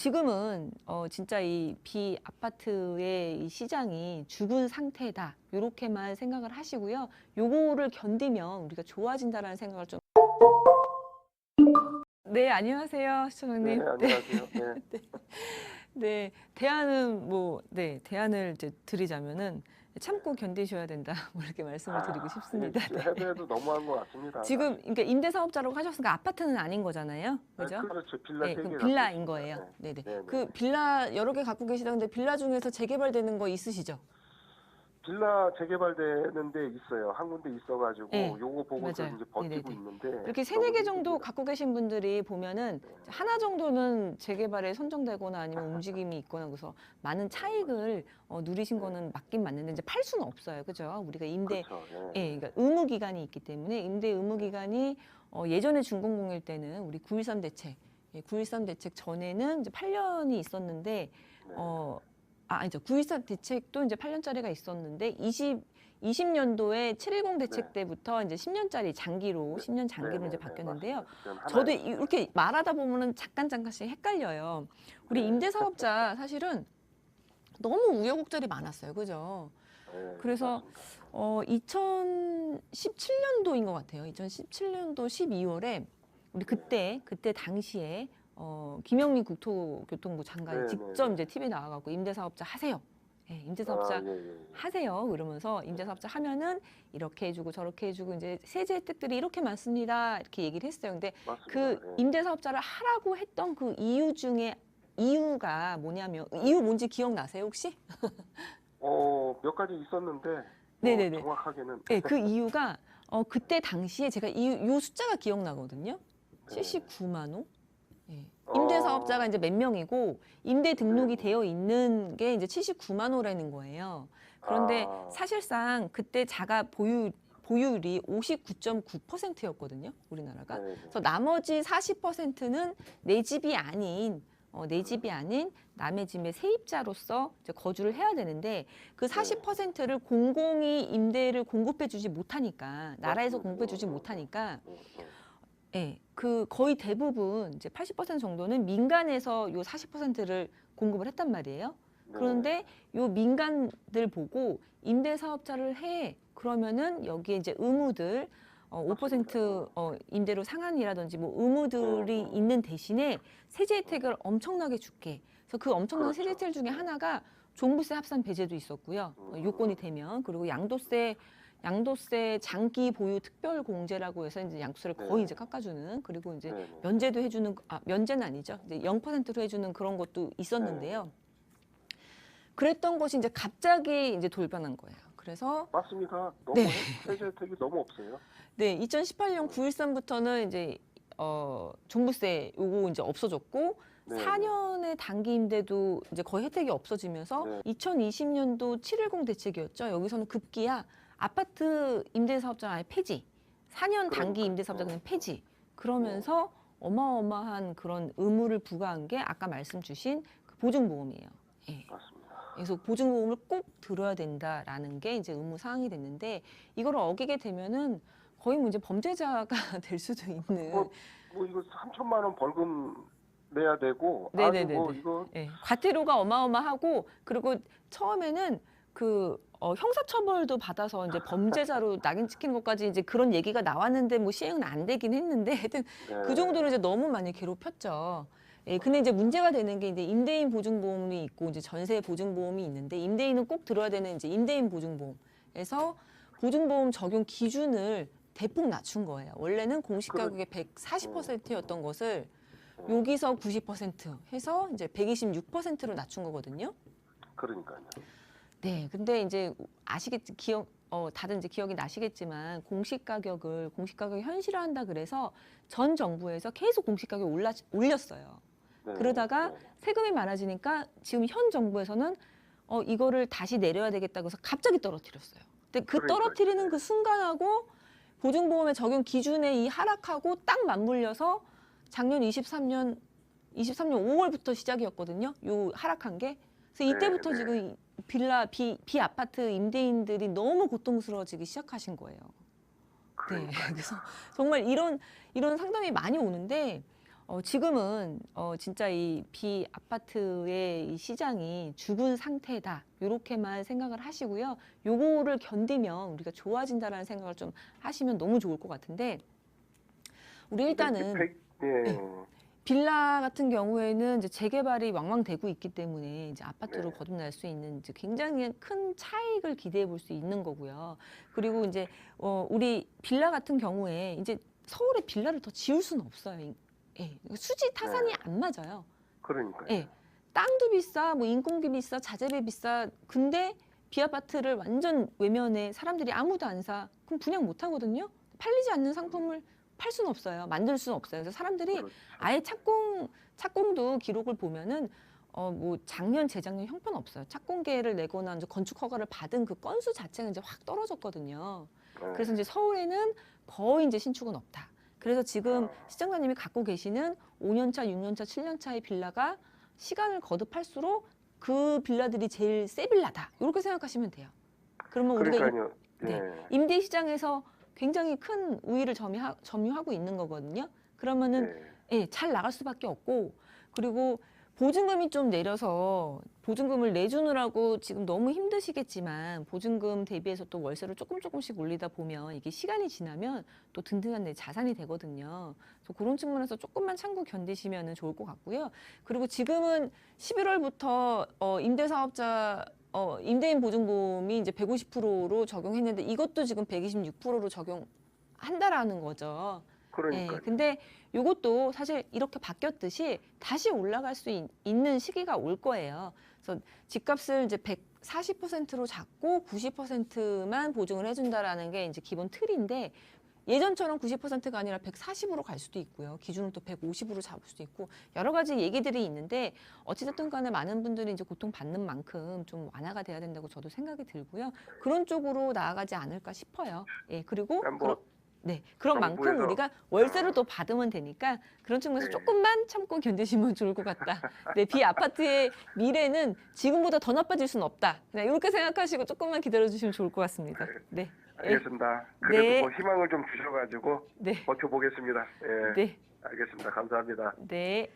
지금은 진짜 이 비아파트의 이 시장이 죽은 상태다. 요렇게만 생각을 하시고요. 요거를 견디면 우리가 좋아진다라는 생각을 좀. 네, 안녕하세요, 네, 시청자님. 안녕하세요. 네. 네, 대안을 이제 드리자면은 참고 견디셔야 된다. 뭐 이렇게 말씀을 드리고 싶습니다. 이게 네. 해외도 너무한 것 같습니다. 지금 그러니까 임대사업자라고 하셨으니까 아파트는 아닌 거잖아요. 네, 그죠? 그렇죠. 빌라 네, 3개 그럼 갖고 빌라인 있습니다. 거예요. 네. 네네. 네, 네, 그 네. 빌라 여러 개 갖고 계시다는데 빌라 중에서 재개발되는 거 있으시죠? 빌라 재개발되는 데 있어요. 한 군데 있어가지고 네, 요거 보고서 맞아요. 이제 버티고 네네네. 있는데 이렇게 너무 3-4개 정도 힘듭니다. 갖고 계신 분들이 보면은 하나 정도는 재개발에 선정되거나 아니면 움직임이 있거나 그래서 많은 차익을 누리신 거는 맞긴 맞는데 이제 팔 수는 없어요. 그죠? 우리가 임대, 그렇죠. 예, 그러니까 의무 기간이 있기 때문에 임대 의무 기간이 예전에 준공공일 때는 우리 9.13 대책, 9.13 대책 전에는 이제 8년이 있었는데 네. 아니죠. 9.14 대책도 이제 8년짜리가 있었는데 20년도에 7.10 대책 네. 때부터 이제 10년짜리 장기로, 10년 장기로 이제 바뀌었는데요. 맞습니다. 저도 하나였습니다. 이렇게 말하다 보면은 잠깐씩 헷갈려요. 우리 네. 임대사업자 사실은 너무 우여곡절이 많았어요. 그죠? 네, 그래서 맞습니다. 2017년도인 것 같아요. 2017년도 12월에 우리 그때 당시에 김영민 국토교통부 장관이 네, 직접 네, 이제 TV에 나와갖고 임대사업자 하세요. 예, 임대사업자 예. 하세요. 그러면서 임대사업자 하면은 이렇게 해주고 저렇게 해주고 이제 세제 혜택들이 이렇게 많습니다. 이렇게 얘기를 했어요. 근데 맞습니다. 그 예. 임대사업자를 하라고 했던 그 이유 중에 이유가 뭐냐면 이유 뭔지 기억나세요 혹시? 몇 가지 있었는데 네네네. 정확하게는 네, 그 이유가 그때 당시에 제가 요 숫자가 기억나거든요. 네. 79만 호. 예. 임대사업자가 이제 몇 명이고 임대 등록이 네. 되어 있는 게 이제 79만 호라는 거예요. 그런데 사실상 그때 자가 보유율이 59.9%였거든요. 우리나라가. 네. 그래서 나머지 40%는 내 집이 아닌 남의 집의 세입자로서 이제 거주를 해야 되는데 그 40%를 공공이 임대를 공급해주지 못하니까 나라에서 공급해주지 못하니까 예, 그 거의 대부분 이제 80% 정도는 민간에서 요 40%를 공급을 했단 말이에요. 그런데 요 민간들 보고 임대 사업자를 해 그러면은 여기에 이제 의무들 5% 임대료 상한이라든지 뭐 의무들이 있는 대신에 세제 혜택을 엄청나게 줄게. 그래서 그 엄청난 세제 혜택 중에 하나가 종부세 합산 배제도 있었고요. 요건이 되면 그리고 양도세 장기 보유 특별 공제라고 해서 이제 양도세를 거의 이제 깎아주는 그리고 이제 면제도 해주는 면제는 아니죠. 이제 0%로 해주는 그런 것도 있었는데요. 그랬던 것이 이제 갑자기 이제 돌변한 거예요. 그래서 맞습니다. 너무 네. 세제 혜택이 너무 없어요. 네, 2018년 9.13부터는 이제 종부세 요거 이제 없어졌고 네. 4년의 단기 임대도 이제 거의 혜택이 없어지면서 네. 2020년도 7.10 대책이었죠. 여기서는 급기야 아파트 임대사업자 아예 폐지, 4년 단기 임대사업자 그냥 폐지. 그러면서 어마어마한 그런 의무를 부과한 게 아까 말씀 주신 그 보증보험이에요. 예. 맞습니다. 그래서 보증보험을 꼭 들어야 된다라는 게 이제 의무 사항이 됐는데 이걸 어기게 되면은 거의 뭐 이제 범죄자가 될 수도 있는. 뭐 이거 3천만 원 벌금 내야 되고 네네네. 아주 뭐 이거 네. 과태료가 어마어마하고 그리고 처음에는 그 형사처벌도 받아서 이제 범죄자로 낙인 찍히는 것까지 이제 그런 얘기가 나왔는데 뭐 시행은 안 되긴 했는데 하여튼 그 정도로 이제 너무 많이 괴롭혔죠. 예, 근데 이제 문제가 되는 게 이제 임대인 보증보험이 있고 이제 전세 보증보험이 있는데 임대인은 꼭 들어야 되는 이제 임대인 보증보험에서 보증보험 적용 기준을 대폭 낮춘 거예요. 원래는 공시 가격의 140%였던 것을 여기서 90% 해서 이제 126%로 낮춘 거거든요. 그러니까요. 네, 근데 이제 아시겠지 다들 이제 기억이 나시겠지만 공시 가격을 현실화한다 그래서 전 정부에서 계속 공시 가격 올렸어요. 그러다가 세금이 많아지니까 지금 현 정부에서는 이거를 다시 내려야 되겠다고 해서 갑자기 떨어뜨렸어요. 근데 그 떨어뜨리는 그 순간하고 보증보험의 적용 기준에 이 하락하고 딱 맞물려서 작년 23년 5월부터 시작이었거든요. 요 하락한 게. 그래서 이때부터 지금 비아파트 임대인들이 너무 고통스러워지기 시작하신 거예요. 네. 그래서 정말 이런 상담이 많이 오는데 지금은 진짜 이 비아파트의 이 시장이 죽은 상태다. 이렇게만 생각을 하시고요. 요거를 견디면 우리가 좋아진다라는 생각을 좀 하시면 너무 좋을 것 같은데 우리 일단은 예. 빌라 같은 경우에는 이제 재개발이 왕왕되고 있기 때문에 이제 아파트로 네. 거듭날 수 있는 이제 굉장히 큰 차익을 기대해 볼 수 있는 거고요. 그리고 이제 우리 빌라 같은 경우에 이제 서울에 빌라를 더 지을 수는 없어요. 예, 수지 타산이 네. 안 맞아요. 그러니까요. 예, 땅도 비싸, 뭐 인건비 비싸, 자재비 비싸. 근데 비아파트를 완전 외면에 사람들이 아무도 안 사. 그럼 분양 못 하거든요. 팔리지 않는 상품을 팔 수는 없어요. 만들 수는 없어요. 그래서 사람들이 그렇죠. 아예 착공도 기록을 보면은 뭐 작년, 재작년 형편없어요. 착공계를 내거나 이제 건축 허가를 받은 그 건수 자체가 이제 확 떨어졌거든요. 네. 그래서 이제 서울에는 거의 이제 신축은 없다. 그래서 지금 아. 시청자님이 갖고 계시는 5년차, 6년차, 7년차의 빌라가 시간을 거듭할수록 그 빌라들이 제일 새 빌라다. 이렇게 생각하시면 돼요. 그러면 우리가 그러니까요. 네, 예. 임대 시장에서 굉장히 큰 우위를 점유하고 있는 거거든요. 그러면은 네. 예, 잘 나갈 수밖에 없고 그리고 보증금이 좀 내려서 보증금을 내주느라고 지금 너무 힘드시겠지만 보증금 대비해서 또 월세를 조금씩 올리다 보면 이게 시간이 지나면 또 든든한 내 자산이 되거든요. 그래서 그런 측면에서 조금만 참고 견디시면 좋을 것 같고요. 그리고 지금은 11월부터 임대사업자 임대인 보증금이 이제 150%로 적용했는데 이것도 지금 126%로 적용한다라는 거죠. 그러니까요. 예, 근데 이것도 사실 이렇게 바뀌었듯이 다시 올라갈 수 있는 시기가 올 거예요. 그래서 집값을 이제 140%로 잡고 90%만 보증을 해준다라는 게 이제 기본 틀인데 예전처럼 90%가 아니라 140으로 갈 수도 있고요. 기준을 또 150으로 잡을 수도 있고 여러 가지 얘기들이 있는데 어찌됐든 간에 많은 분들이 이제 고통받는 만큼 좀 완화가 돼야 된다고 저도 생각이 들고요. 그런 쪽으로 나아가지 않을까 싶어요. 예, 그리고 네, 그런 만큼 정부에서 우리가 월세를 또 받으면 되니까 그런 측면에서 네. 조금만 참고 견디시면 좋을 것 같다. 네, 비아파트의 미래는 지금보다 더 나빠질 수는 없다. 그냥 이렇게 생각하시고 조금만 기다려주시면 좋을 것 같습니다. 네. 알겠습니다. 그래도 네. 뭐 희망을 좀 주셔가지고 네. 버텨보겠습니다. 예. 네. 알겠습니다. 감사합니다. 네.